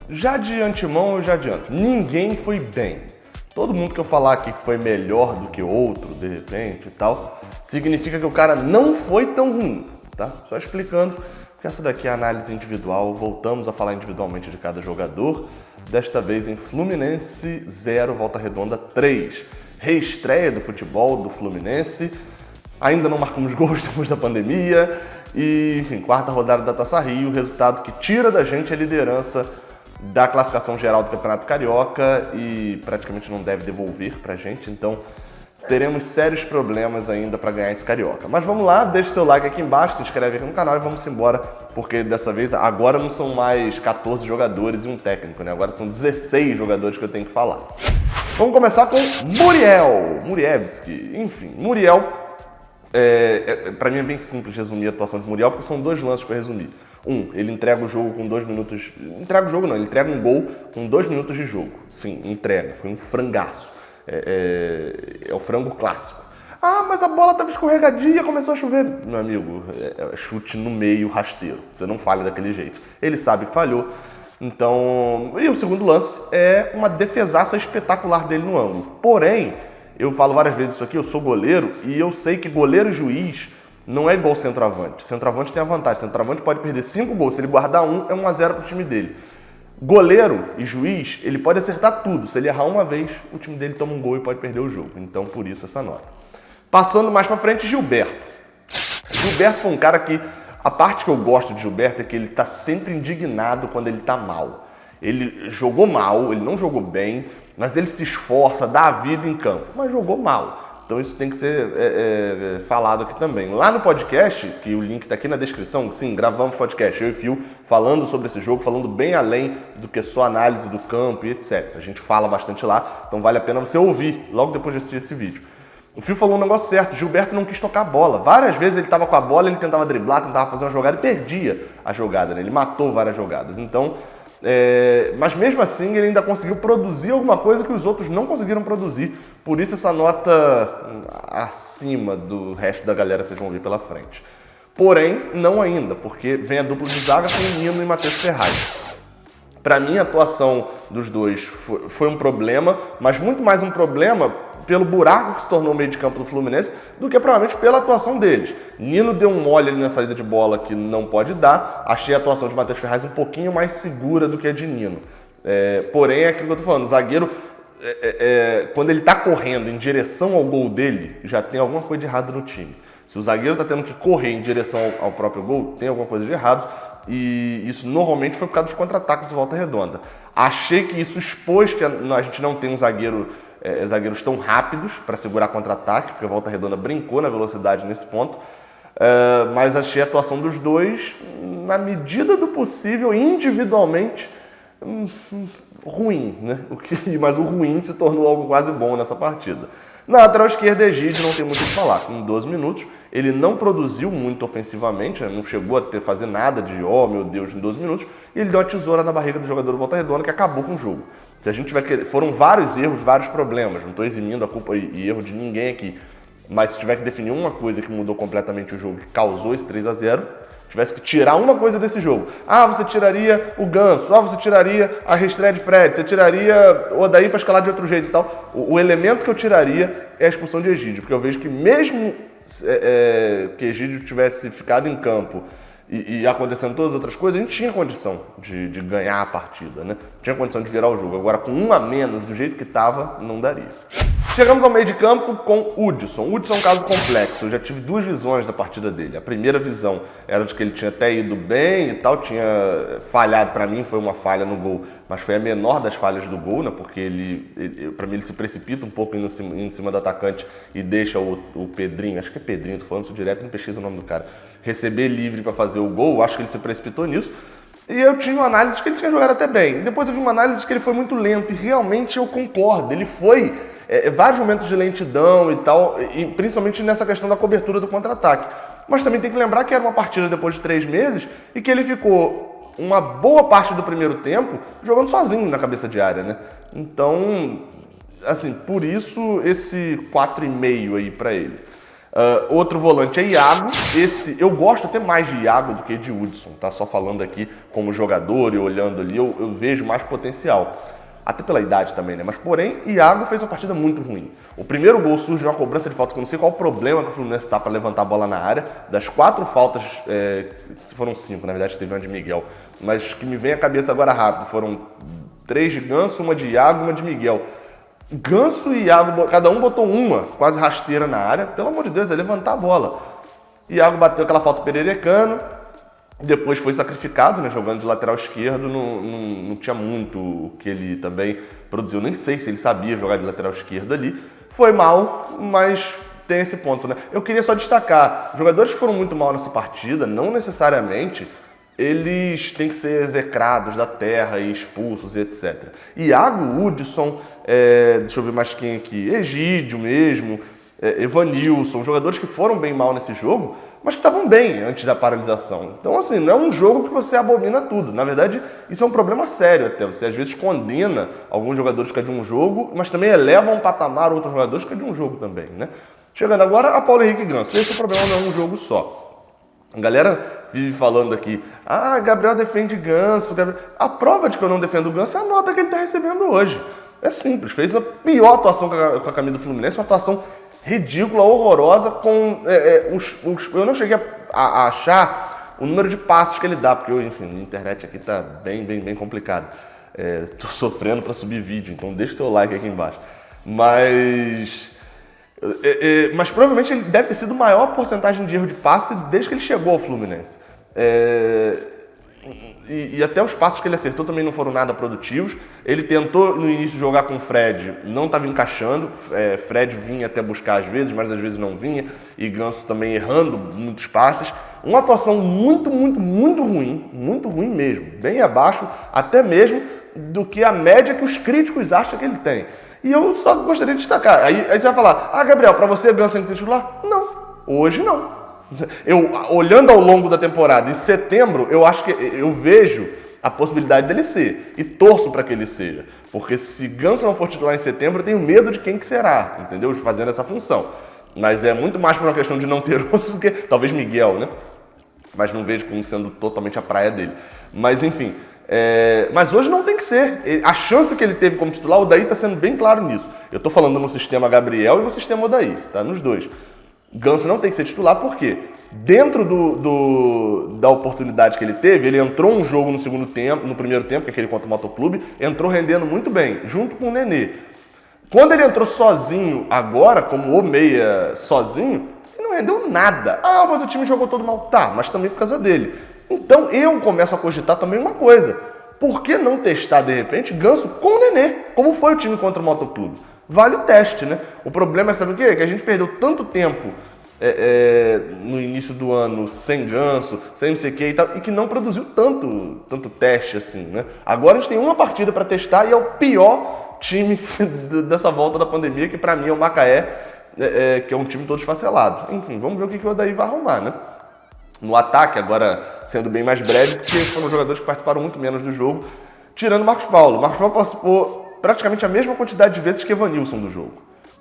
Já de antemão eu já adianto, ninguém foi bem. Todo mundo que eu falar aqui que foi melhor do que outro, de repente e tal, significa que o cara não foi tão ruim, tá? Só explicando, porque essa daqui é a análise individual, voltamos a falar individualmente de cada jogador, desta vez em Fluminense 0, Volta Redonda 3. Reestreia do futebol do Fluminense, ainda não marcamos gols depois da pandemia, e enfim, quarta rodada da Taça Rio, resultado que tira da gente a liderança da classificação geral do Campeonato Carioca e praticamente não deve devolver pra gente, então teremos sérios problemas ainda para ganhar esse Carioca. Mas vamos lá, deixa seu like aqui embaixo, se inscreve aqui no canal e vamos embora, porque dessa vez, agora não são mais 14 jogadores e um técnico, né? Agora são 16 jogadores que eu tenho que falar. Vamos começar com Murievski, enfim, Muriel, pra mim é bem simples resumir a atuação de Muriel, porque são dois lances para resumir. Ele entrega o jogo com 2 minutos... Entrega o jogo não, ele entrega um gol com 2 minutos de jogo. Sim, entrega. Foi um frangaço. É o frango clássico. Ah, mas a bola estava escorregadia, começou a chover. Meu amigo, chute no meio, rasteiro. Você não falha daquele jeito. Ele sabe que falhou. Então... E o segundo lance é uma defesaça espetacular dele no ângulo. Porém, eu falo várias vezes isso aqui, eu sou goleiro e eu sei que goleiro e juiz... não é igual centroavante. Centroavante tem a vantagem. Centroavante pode perder 5 gols. Se ele guardar um, é 1-0 pro time dele. Goleiro e juiz, ele pode acertar tudo. Se ele errar uma vez, o time dele toma um gol e pode perder o jogo. Então, por isso, essa nota. Passando mais pra frente, Gilberto. Gilberto foi um cara que... A parte que eu gosto de Gilberto é que ele tá sempre indignado quando ele tá mal. Ele jogou mal, ele não jogou bem, mas ele se esforça, dá a vida em campo. Mas jogou mal. Então isso tem que ser falado aqui também. Lá no podcast, que o link está aqui na descrição, sim, gravamos podcast, eu e o Fio, falando sobre esse jogo, falando bem além do que só análise do campo e etc. A gente fala bastante lá, então vale a pena você ouvir logo depois de assistir esse vídeo. O Fio falou um negócio certo, Gilberto não quis tocar a bola. Várias vezes ele estava com a bola, ele tentava driblar, tentava fazer uma jogada e perdia a jogada, né? Ele matou várias jogadas. Então, mas mesmo assim ele ainda conseguiu produzir alguma coisa que os outros não conseguiram produzir. Por isso essa nota acima do resto da galera que vocês vão ver pela frente. Porém, não ainda, porque vem a dupla de zaga com o Nino e Matheus Ferraz. Para mim a atuação dos dois foi um problema, mas muito mais um problema pelo buraco que se tornou o meio de campo do Fluminense do que provavelmente pela atuação deles. Nino deu um mole ali na saída de bola que não pode dar. Achei a atuação de Matheus Ferraz um pouquinho mais segura do que a de Nino. Porém, é aquilo que eu tô falando, o zagueiro, quando ele tá correndo em direção ao gol dele, já tem alguma coisa de errado no time. Se o zagueiro tá tendo que correr em direção ao próprio gol, tem alguma coisa de errado. E isso normalmente foi por causa dos contra-ataques de Volta Redonda. Achei que isso expôs que a gente não tem um zagueiros tão rápidos para segurar contra-ataque, porque a Volta Redonda brincou na velocidade nesse ponto, mas achei a atuação dos dois, na medida do possível, individualmente, ruim, né? Mas o ruim se tornou algo quase bom nessa partida. Na lateral esquerda, Egídio, não tem muito o que falar. Em 12 minutos, ele não produziu muito ofensivamente, não chegou a fazer nada de, oh meu Deus, em 12 minutos, e ele deu uma tesoura na barriga do jogador do Volta Redonda que acabou com o jogo. Se a gente tiver foram vários erros, vários problemas, não estou eximindo a culpa e erro de ninguém aqui, mas se tiver que definir uma coisa que mudou completamente o jogo, que causou esse 3-0, tivesse que tirar uma coisa desse jogo. Ah, você tiraria o Ganso, você tiraria a reestreia de Fred, você tiraria o Odair para escalar de outro jeito e tal. O elemento que eu tiraria é a expulsão de Egídio, porque eu vejo que mesmo que Egídio tivesse ficado em campo e acontecendo todas as outras coisas, a gente tinha condição de ganhar a partida, né? Tinha condição de virar o jogo. Agora, com um a menos, do jeito que estava, não daria. Chegamos ao meio de campo com Hudson. Hudson é um caso complexo. Eu já tive duas visões da partida dele. A primeira visão era de que ele tinha até ido bem e tal, tinha falhado. Para mim foi uma falha no gol, mas foi a menor das falhas do gol, né? Porque para mim ele se precipita um pouco em cima do atacante e deixa o Pedrinho, acho que é Pedrinho, tô falando isso direto, não pesquisa o nome do cara, receber livre para fazer o gol. Acho que ele se precipitou nisso. E eu tinha uma análise que ele tinha jogado até bem. Depois eu vi uma análise que ele foi muito lento. E realmente eu concordo. Ele foi vários momentos de lentidão e tal, e principalmente nessa questão da cobertura do contra-ataque. Mas também tem que lembrar que era uma partida depois de 3 meses e que ele ficou uma boa parte do primeiro tempo jogando sozinho na cabeça de área, né? Então, assim, por isso esse 4,5 aí pra ele. Outro volante é Iago. Esse eu gosto até mais de Iago do que de Hudson, tá? Só falando aqui como jogador e olhando ali, eu vejo mais potencial. Até pela idade também, né? Mas, porém, Iago fez uma partida muito ruim. O primeiro gol surge de uma cobrança de falta, que eu não sei qual o problema que o Fluminense tá para levantar a bola na área. Das 4 faltas, foram 5, na verdade teve uma de Miguel. Mas que me vem à cabeça agora rápido, foram 3 de Ganso, uma de Iago e uma de Miguel. Ganso e Iago, cada um botou uma, quase rasteira na área. Pelo amor de Deus, é levantar a bola. Iago bateu aquela falta pererecano. Depois foi sacrificado, né, jogando de lateral esquerdo, não tinha muito o que ele também produziu. Nem sei se ele sabia jogar de lateral esquerdo ali. Foi mal, mas tem esse ponto, né? Eu queria só destacar, jogadores que foram muito mal nessa partida, não necessariamente eles têm que ser execrados da terra e expulsos e etc. Iago, Hudson, deixa eu ver mais quem aqui, Egídio mesmo, Evanilson, jogadores que foram bem mal nesse jogo, mas que estavam bem antes da paralisação. Então, assim, não é um jogo que você abomina tudo. Na verdade, isso é um problema sério até. Você, às vezes, condena alguns jogadores que é de um jogo, mas também eleva um patamar outros jogadores que é de um jogo também, né? Chegando agora a Paulo Henrique Ganso. Esse problema não é um jogo só. A galera vive falando aqui, Gabriel defende Ganso. A prova de que eu não defendo o Ganso é a nota que ele está recebendo hoje. É simples, fez a pior atuação com a camisa do Fluminense, uma atuação ridícula, horrorosa, com eu não cheguei a achar o número de passes que ele dá, porque, enfim, na internet aqui tá bem complicado. Tô sofrendo para subir vídeo, então deixa o seu like aqui embaixo. Mas provavelmente ele deve ter sido a maior porcentagem de erro de passe desde que ele chegou ao Fluminense. E até os passos que ele acertou também não foram nada produtivos. Ele tentou no início jogar com o Fred, não estava encaixando. Fred vinha até buscar às vezes, mas às vezes não vinha. E Ganso também errando muitos passes. Uma atuação muito ruim mesmo. Bem abaixo, até mesmo do que a média que os críticos acham que ele tem. E eu só gostaria de destacar. Aí você vai falar, Gabriel, para você Ganso tem que ser titular? Não, hoje não. Eu, olhando ao longo da temporada, em setembro, eu vejo a possibilidade dele ser. E torço para que ele seja. Porque se Ganso não for titular em setembro, eu tenho medo de quem que será, entendeu? Fazendo essa função. Mas é muito mais por uma questão de não ter outro do que talvez Miguel, né? Mas não vejo como sendo totalmente a praia dele. Mas enfim, mas hoje não tem que ser. A chance que ele teve como titular, o Odair está sendo bem claro nisso. Eu estou falando no sistema Gabriel e no sistema Odair, tá? Nos dois. Ganso não tem que ser titular porque dentro da oportunidade que ele teve, ele entrou um jogo no primeiro tempo, que é aquele contra o Motoclube, entrou rendendo muito bem, junto com o Nenê. Quando ele entrou sozinho agora, como o meia sozinho, ele não rendeu nada. Mas o time jogou todo mal. Tá, mas também por causa dele. Então eu começo a cogitar também uma coisa. Por que não testar, de repente, Ganso com o Nenê? Como foi o time contra o Motoclube? Vale o teste, né? O problema é, sabe o quê? Que a gente perdeu tanto tempo no início do ano sem Ganso, sem não sei o que e tal, e que não produziu tanto teste assim, né? Agora a gente tem uma partida para testar e é o pior time dessa volta da pandemia, que para mim é o Macaé, que é um time todo esfacelado. Enfim, vamos ver o que o Odair vai arrumar, né? No ataque, agora sendo bem mais breve, porque foram jogadores que participaram muito menos do jogo, tirando o Marcos Paulo. Marcos Paulo participou praticamente a mesma quantidade de vezes que Evanilson do jogo.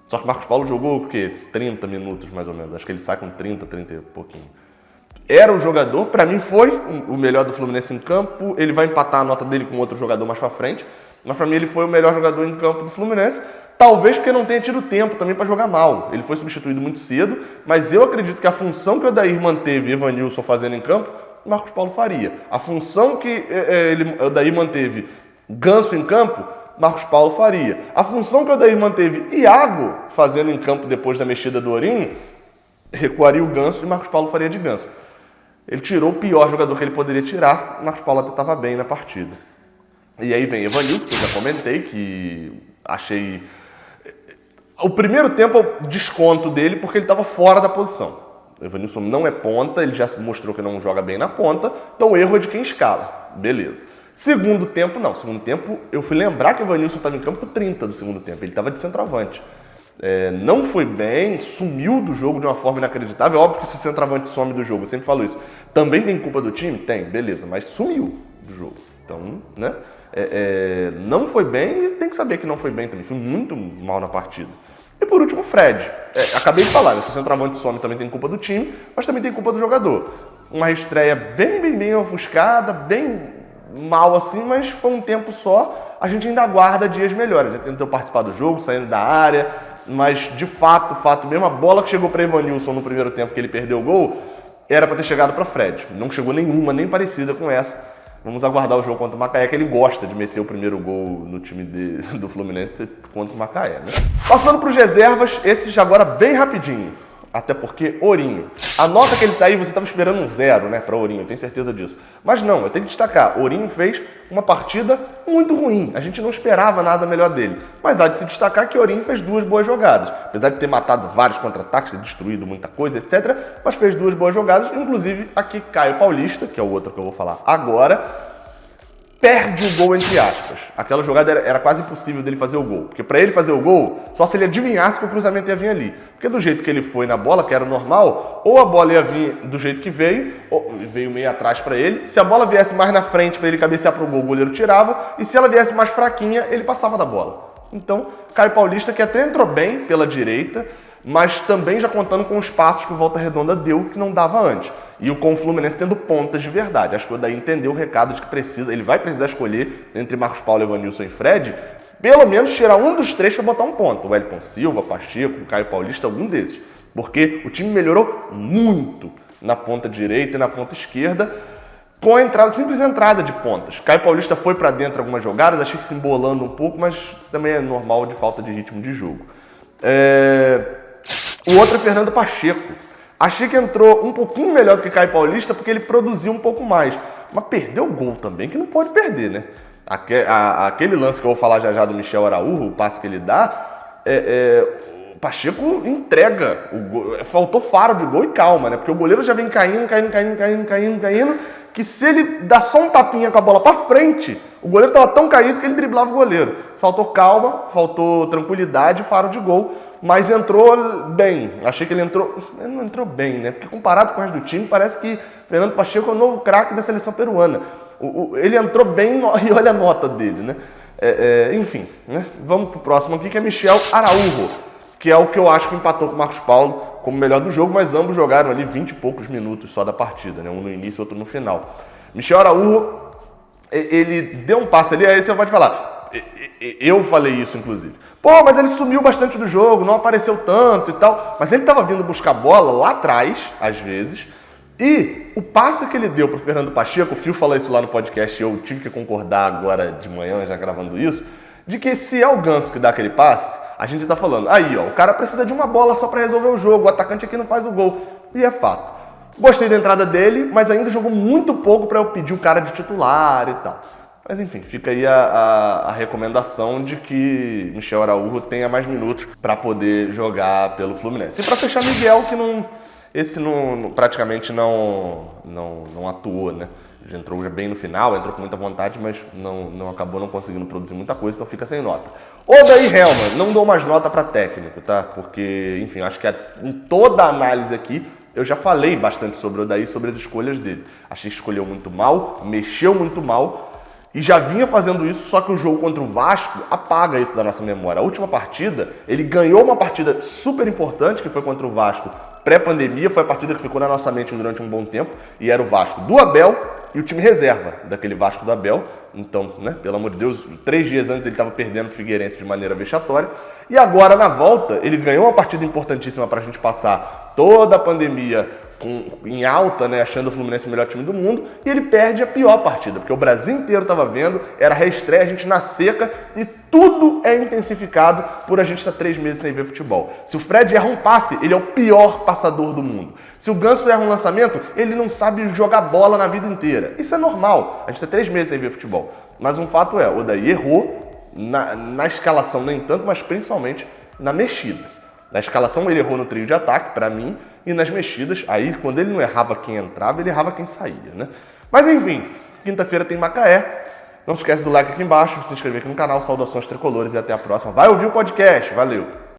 Só que o Marcos Paulo jogou o quê? 30 minutos mais ou menos. Acho que ele sai com 30 e pouquinho. Era o jogador, pra mim foi o melhor do Fluminense em campo. Ele vai empatar a nota dele com outro jogador mais pra frente. Mas pra mim ele foi o melhor jogador em campo do Fluminense. Talvez porque não tenha tido tempo também pra jogar mal. Ele foi substituído muito cedo, mas eu acredito que a função que o Odair manteve Evanilson fazendo em campo, o Marcos Paulo faria. A função que o Odair manteve Ganso em campo, Marcos Paulo faria. A função que o Odair manteve Iago fazendo em campo depois da mexida do Ourinho, recuaria o Ganso e Marcos Paulo faria de Ganso. Ele tirou o pior jogador que ele poderia tirar, Marcos Paulo até estava bem na partida. E aí vem Evanilson, que eu já comentei, que achei... O primeiro tempo eu desconto dele porque ele estava fora da posição. O Evanilson não é ponta, ele já mostrou que não joga bem na ponta, então o erro é de quem escala. Beleza. Segundo tempo, não. Segundo tempo, eu fui lembrar que o Evanilson estava em campo com 30 do segundo tempo. Ele estava de centroavante. Não foi bem, sumiu do jogo de uma forma inacreditável. É óbvio que se o centroavante some do jogo, eu sempre falo isso. Também tem culpa do time? Tem, beleza, mas sumiu do jogo. Então, né? Não foi bem e tem que saber que não foi bem também. Foi muito mal na partida. E E por último, o Fred. Acabei de falar, se o centroavante some também tem culpa do time, mas também tem culpa do jogador. Uma estreia bem ofuscada, bem mal assim, mas foi um tempo só. A gente ainda aguarda dias melhores. Já tentou participar do jogo, saindo da área, mas de fato mesmo, a bola que chegou para Evanilson no primeiro tempo, que ele perdeu o gol, era para ter chegado para Fred. Não chegou nenhuma, nem parecida com essa. Vamos aguardar o jogo contra o Macaé, que ele gosta de meter o primeiro gol no time do Fluminense contra o Macaé, né? Passando para os reservas, esses agora bem rapidinho. Até porque Ourinho. A nota que ele tá aí, você estava esperando um 0, né, para Ourinho, eu tenho certeza disso. Mas não, eu tenho que destacar, Ourinho fez uma partida muito ruim. A gente não esperava nada melhor dele. Mas há de se destacar que Ourinho fez 2 boas jogadas. Apesar de ter matado vários contra-ataques, ter destruído muita coisa, etc. Mas fez 2 boas jogadas, inclusive aqui Caio Paulista, que é o outro que eu vou falar agora, perde o gol entre aspas. Aquela jogada era quase impossível dele fazer o gol. Porque para ele fazer o gol, só se ele adivinhasse que o cruzamento ia vir ali. Porque do jeito que ele foi na bola, que era normal, ou a bola ia vir do jeito que veio, ou veio meio atrás para ele. Se a bola viesse mais na frente para ele cabecear pro gol, o goleiro tirava. E se ela viesse mais fraquinha, ele passava da bola. Então, Caio Paulista, que até entrou bem pela direita, mas também já contando com os passos que o Volta Redonda deu, que não dava antes. E com o Fluminense tendo pontas de verdade. Acho que o Odair entendeu o recado de que precisa, ele vai precisar escolher entre Marcos Paulo, Evanilson e Fred, pelo menos tirar um dos 3 para botar um ponto. O Wellington Silva, Pacheco, Caio Paulista, algum desses. Porque o time melhorou muito na ponta direita e na ponta esquerda com a entrada, simples entrada de pontas. Caio Paulista foi para dentro algumas jogadas, achei que se embolando um pouco, mas também é normal de falta de ritmo de jogo. O outro é Fernando Pacheco. Achei que entrou um pouquinho melhor do que Caio Paulista porque ele produziu um pouco mais. Mas perdeu o gol também, que não pode perder, né? Aquele lance que eu vou falar já do Michel Araújo, o passe que ele dá, o Pacheco entrega o gol. Faltou faro de gol e calma, né? Porque o goleiro já vem caindo, que se ele dá só um tapinha com a bola pra frente, o goleiro tava tão caído que ele driblava o goleiro. Faltou calma, faltou tranquilidade, faro de gol. Mas entrou bem. Achei que ele não entrou bem, né? Porque comparado com o resto do time, parece que Fernando Pacheco é o novo craque da seleção peruana. Ele entrou bem e olha a nota dele, né? Enfim, né? Vamos pro próximo aqui, que é Michel Araújo, que é o que eu acho que empatou com o Marcos Paulo como melhor do jogo, mas ambos jogaram ali 20 e poucos minutos só da partida, né? Um no início e outro no final. Michel Araújo, ele deu um passe ali, aí você pode falar... Eu falei isso, inclusive. Pô, mas ele sumiu bastante do jogo, não apareceu tanto e tal. Mas ele estava vindo buscar bola lá atrás, às vezes. E o passe que ele deu pro Fernando Pacheco, o Fio falou isso lá no podcast, eu tive que concordar agora de manhã, já gravando isso, de que se é o Ganso que dá aquele passe, a gente tá falando, aí ó, o cara precisa de uma bola só para resolver o jogo, o atacante aqui não faz o gol. E é fato. Gostei da entrada dele, mas ainda jogou muito pouco para eu pedir o cara de titular e tal. Mas enfim, fica aí a recomendação de que Michel Araújo tenha mais minutos para poder jogar pelo Fluminense. E para fechar, Miguel, que praticamente não atuou, né? Já entrou já bem no final, entrou com muita vontade, mas acabou não conseguindo produzir muita coisa, então fica sem nota. Odair Hellmann, não dou mais nota para técnico, tá? Porque, enfim, acho que em toda a análise aqui, eu já falei bastante sobre o Odair, sobre as escolhas dele. Achei que escolheu muito mal, mexeu muito mal, e já vinha fazendo isso, só que o jogo contra o Vasco apaga isso da nossa memória. A última partida, ele ganhou uma partida super importante, que foi contra o Vasco pré-pandemia, foi a partida que ficou na nossa mente durante um bom tempo, e era o Vasco do Abel e o time reserva daquele Vasco do Abel. Então, né, pelo amor de Deus, 3 dias antes ele estava perdendo o Figueirense de maneira vexatória. E agora, na volta, ele ganhou uma partida importantíssima para a gente passar toda a pandemia em alta, né, achando o Fluminense o melhor time do mundo, e ele perde a pior partida, porque o Brasil inteiro estava vendo, era reestreia, a gente na seca, e tudo é intensificado por a gente estar 3 meses sem ver futebol. Se o Fred erra um passe, ele é o pior passador do mundo. Se o Ganso erra um lançamento, ele não sabe jogar bola na vida inteira. Isso é normal, a gente está 3 meses sem ver futebol. Mas um fato é, o Odair errou na escalação nem tanto, mas principalmente na mexida. Na escalação ele errou no trio de ataque, para mim, e nas mexidas, aí quando ele não errava quem entrava, ele errava quem saía, né? Mas enfim, quinta-feira tem Macaé. Não se esquece do like aqui embaixo, se inscrever aqui no canal, saudações tricolores e até a próxima. Vai ouvir o podcast, valeu!